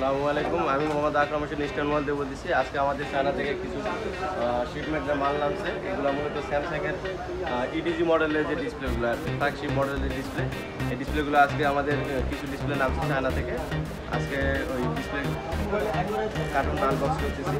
আসসালামু আলাইকুম, আমি মোহাম্মদ আকরাম হোসেন ইস্টার্ন মল দিয়ে বলতেছি। আজকে আমাদের চায়না থেকে কিছু শিপমেন্টের মাল নামছে। এগুলো মূলত স্যামসাংয়ের ইডিজি মডেলের যে ডিসপ্লেগুলো আছে, ফ্ল্যাগশিপ মডেলের ডিসপ্লে, এই ডিসপ্লেগুলো আজকে আমাদের কিছু ডিসপ্লে নামছে চায়না থেকে। আজকে ওই ডিসপ্লে কার্টুন আনবক্স করতেছি।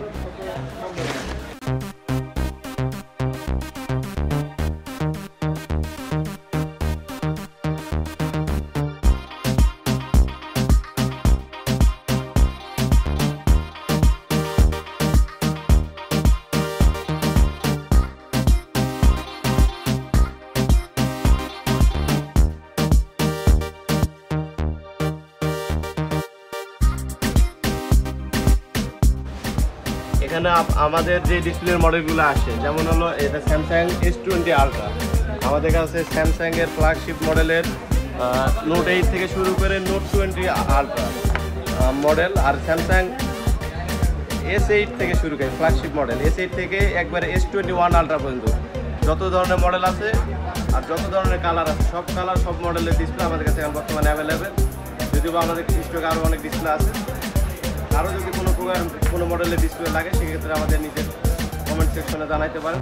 এখানে আমাদের যে ডিসপ্লের মডেলগুলো আসে, যেমন হলো এটা স্যামসাং S20 আলট্রা, আমাদের কাছে স্যামসাংয়ের ফ্ল্যাগশিপ মডেলের নোট 8 থেকে শুরু করে নোট 20 আলট্রা মডেল, আর স্যামসাং S8 থেকে শুরু করে ফ্ল্যাগশিপ মডেল S8 থেকে একবারে S21 আলট্রা পর্যন্ত যত ধরনের মডেল আছে আর যত ধরনের কালার আছে, সব কালার সব মডেলের ডিসপ্লে আমাদের কাছে এখন বর্তমানে অ্যাভেলেবেল। যদিও আমাদের স্টকে আরও অনেক ডিসপ্লে আছে। আরও যদি কোনো মডেলের ডিসপ্লে লাগে সেক্ষেত্রে আমাদের নিজের কমেন্ট সেকশনে জানাইতে পারেন।